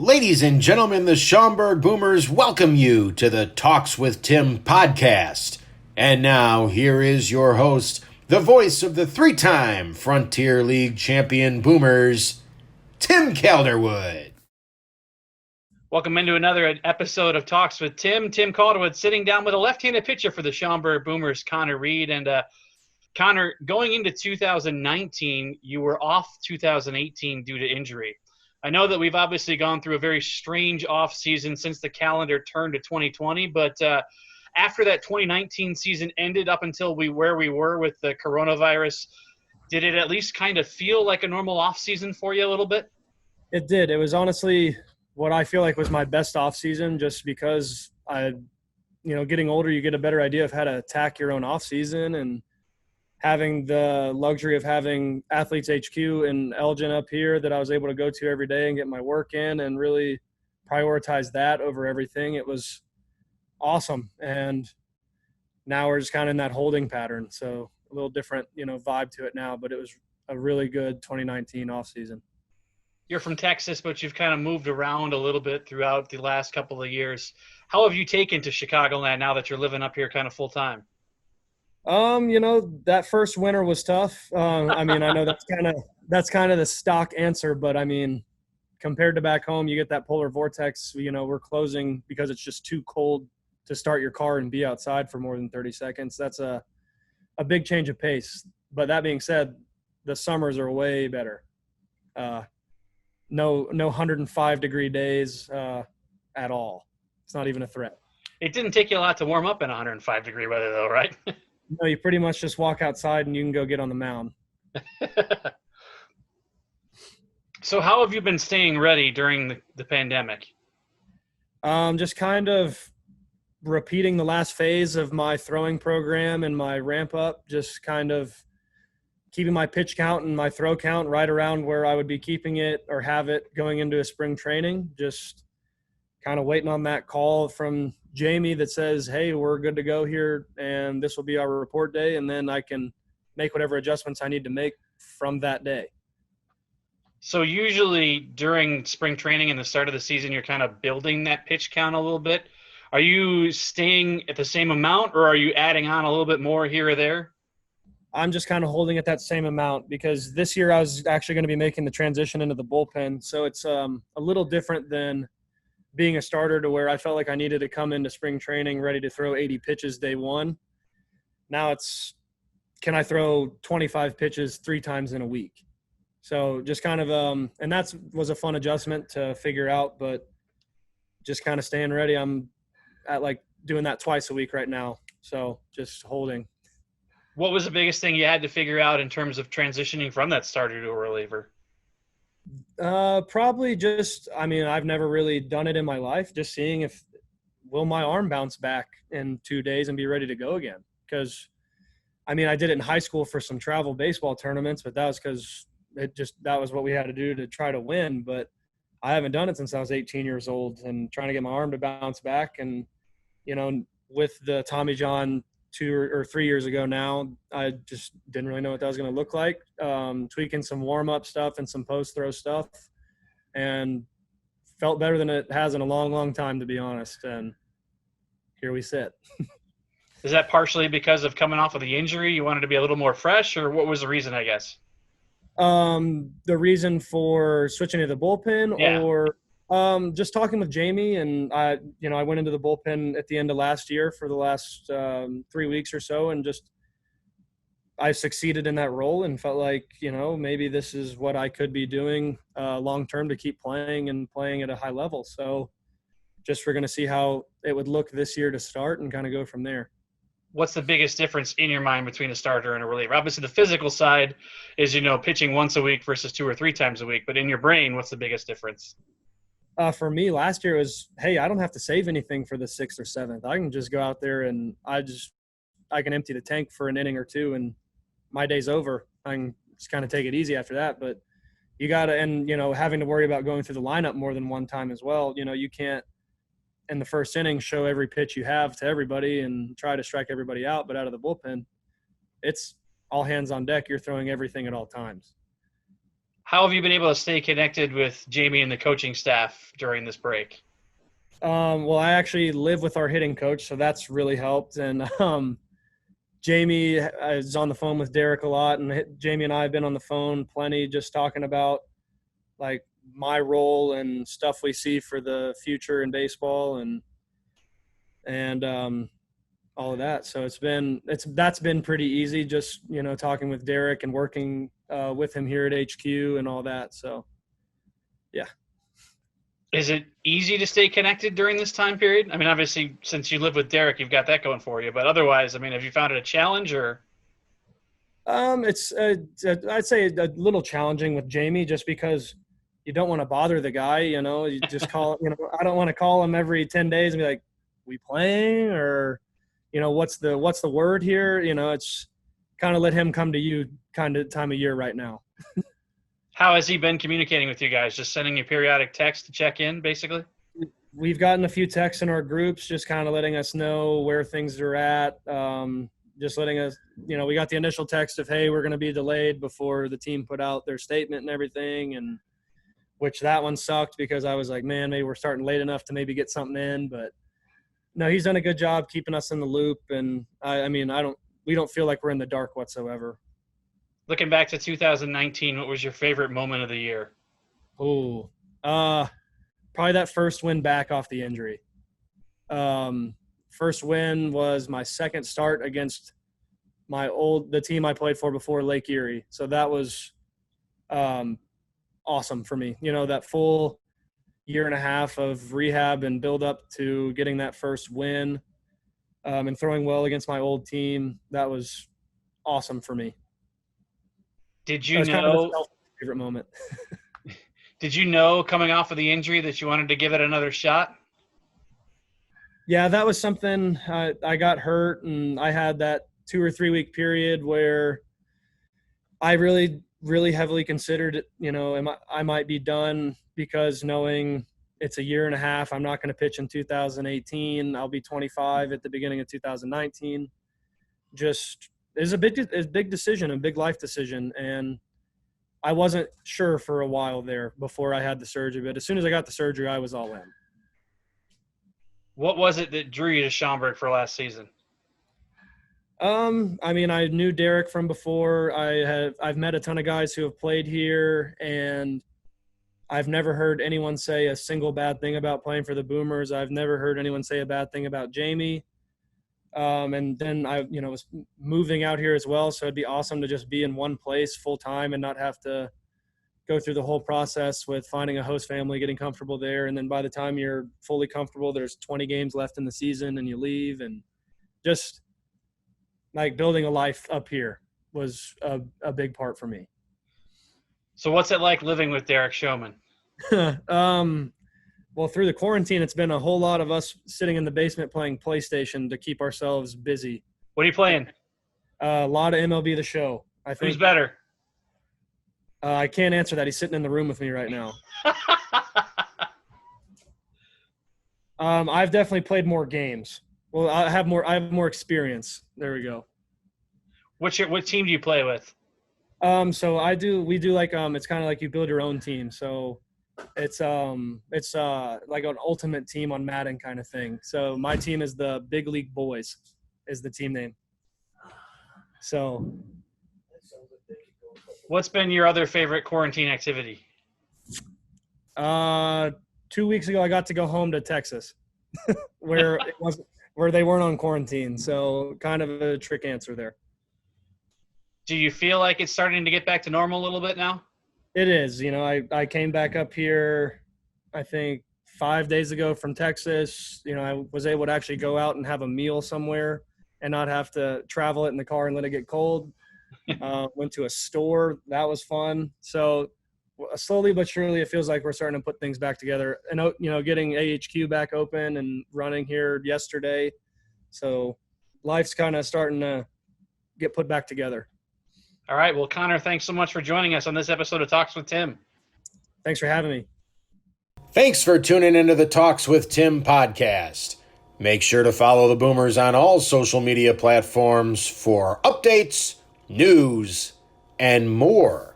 Ladies and gentlemen, the Whyschaumburg Boomers welcome you to the Talks with Tim podcast. And now, here is your host, the voice of the three-time Frontier League champion Boomers, Tim Calderwood. Welcome into another episode of Talks with Tim. Tim Calderwood sitting down with a left-handed pitcher for the Whyschaumburg Boomers, Connor Reed. And Connor, going into 2019, you were off 2018 due to injury. I know that we've obviously gone through a very strange offseason since the calendar turned to 2020, but after that 2019 season ended up until where we were with the coronavirus, did it at least kind of feel like a normal offseason for you a little bit? It did. It was honestly what I feel like was my best offseason, just because getting older, you get a better idea of how to attack your own offseason, and having the luxury of having Athletes HQ and Elgin up here that I was able to go to every day and get my work in and really prioritize that over everything. It was awesome. And now we're just kind of in that holding pattern. So a little different, vibe to it now, but it was a really good 2019 off season. You're from Texas, but you've kind of moved around a little bit throughout the last couple of years. How have you taken to Chicagoland now that you're living up here kind of full time? That first winter was tough. I know that's kind of the stock answer, but compared to back home, you get that polar vortex. We're closing because it's just too cold to start your car and be outside for more than 30 seconds. That's a big change of pace. But that being said, the summers are way better. No 105-degree days at all. It's not even a threat. It didn't take you a lot to warm up in 105-degree weather, though, right? No, you pretty much just walk outside and you can go get on the mound. So how have you been staying ready during the pandemic? Just kind of repeating the last phase of my throwing program and my ramp up, just kind of keeping my pitch count and my throw count right around where I would be keeping it or have it going into a spring training. Just kind of waiting on that call from Jamie that says, hey, we're good to go here and this will be our report day, and then I can make whatever adjustments I need to make from that day. So usually during spring training and the start of the season, you're kind of building that pitch count a little bit. Are you staying at the same amount, or are you adding on a little bit more here or there? I'm just kind of holding at that same amount because this year I was actually going to be making the transition into the bullpen. So it's a little different than being a starter, to where I felt like I needed to come into spring training ready to throw 80 pitches day one. Now it's, can I throw 25 pitches 3 times in a week? So just kind of and that was a fun adjustment to figure out, but just kind of staying ready. I'm at doing that twice a week right now. So just holding. What was the biggest thing you had to figure out in terms of transitioning from that starter to a reliever? Probably just, I've never really done it in my life. Just seeing will my arm bounce back in 2 days and be ready to go again? Because, I did it in high school for some travel baseball tournaments, but that was because that was what we had to do to try to win. But I haven't done it since I was 18 years old, and trying to get my arm to bounce back. And, with the Tommy John 2 or 3 years ago now, I just didn't really know what that was going to look like. Tweaking some warm-up stuff and some post-throw stuff, and felt better than it has in a long, long time, to be honest. And here we sit. Is that partially because of coming off of the injury? You wanted to be a little more fresh, or what was the reason, I guess? The reason for switching to the bullpen, yeah. Or just talking with Jamie, and I went into the bullpen at the end of last year for the last 3 weeks or so, and just I succeeded in that role and felt like, maybe this is what I could be doing long term to keep playing at a high level. So just we're going to see how it would look this year to start and kind of go from there. What's the biggest difference in your mind between a starter and a reliever? Obviously, the physical side is, pitching once a week versus 2 or 3 times a week. But in your brain, what's the biggest difference? For me, last year was, hey, I don't have to save anything for the 6th or 7th. I can just go out there and I can empty the tank for an inning or two, and my day's over. I can just kind of take it easy after that. But you got to – and, having to worry about going through the lineup more than one time as well. You can't, in the first inning, show every pitch you have to everybody and try to strike everybody out. But out of the bullpen, it's all hands on deck. You're throwing everything at all times. How have you been able to stay connected with Jamie and the coaching staff during this break? Well, I actually live with our hitting coach, so that's really helped. And Jamie is on the phone with Derek a lot, and Jamie and I have been on the phone plenty, just talking about like my role and stuff we see for the future in baseball and all of that. So that's been pretty easy, just, talking with Derek and working with him here at HQ and all that. So, yeah. Is it easy to stay connected during this time period? I mean, obviously, since you live with Derek, you've got that going for you. But otherwise, I mean, have you found it a challenge or? It's I'd say a little challenging with Jamie, just because you don't want to bother the guy. You just call. I don't want to call him every 10 days and be like, "We playing?" or, what's the word here? It's kind of let him come to you kind of time of year right now. How has he been communicating with you guys? Just sending you periodic texts to check in, basically? We've gotten a few texts in our groups, just kind of letting us know where things are at. Just letting us, we got the initial text of, hey, we're going to be delayed before the team put out their statement and everything. And which that one sucked, because I was like, man, maybe we're starting late enough to maybe get something in. But no, he's done a good job keeping us in the loop. And we don't feel like we're in the dark whatsoever. Looking back to 2019, what was your favorite moment of the year? Oh, probably that first win back off the injury. First win was my second start against the team I played for before, Lake Erie. So that was awesome for me. That full year and a half of rehab and build up to getting that first win and throwing well against my old team. That was awesome for me. Did you know? Kind of a favorite moment. Did you know coming off of the injury that you wanted to give it another shot? Yeah, that was something. I got hurt, and I had that 2 or 3 week period where I really, really heavily considered it. I might be done, because knowing it's a year and a half, I'm not going to pitch in 2018. I'll be 25 at the beginning of 2019. Just is a big decision, a big life decision, and I wasn't sure for a while there before I had the surgery. But as soon as I got the surgery, I was all in. What was it that drew you to Whyschaumburg for last season? I knew Derek from before. I've met a ton of guys who have played here, and I've never heard anyone say a single bad thing about playing for the Boomers. I've never heard anyone say a bad thing about Jamie. And then I was moving out here as well, so it'd be awesome to just be in one place full time and not have to go through the whole process with finding a host family, getting comfortable there, and then by the time you're fully comfortable, there's 20 games left in the season and you leave. And just like building a life up here was a big part for me. So what's it like living with Derek Showman? Well, through the quarantine, it's been a whole lot of us sitting in the basement playing PlayStation to keep ourselves busy. What are you playing? A lot of MLB The Show, I think. Who's better? I can't answer that. He's sitting in the room with me right now. I've definitely played more games. Well, I have more experience. There we go. What team do you play with? So we do like it's kind of like you build your own team. So it's like an ultimate team on Madden kind of thing. So my team is the Big League Boys is the team name. So what's been your other favorite quarantine activity? 2 weeks ago I got to go home to Texas where they weren't on quarantine. So kind of a trick answer there. Do you feel like it's starting to get back to normal a little bit now? It is. I came back up here, I think 5 days ago from Texas. I was able to actually go out and have a meal somewhere and not have to travel it in the car and let it get cold. Went to a store. That was fun. So slowly but surely, it feels like we're starting to put things back together. And, getting AHQ back open and running here yesterday. So life's kind of starting to get put back together. All right. Well, Connor, thanks so much for joining us on this episode of Talks with Tim. Thanks for having me. Thanks for tuning into the Talks with Tim podcast. Make sure to follow the Boomers on all social media platforms for updates, news, and more.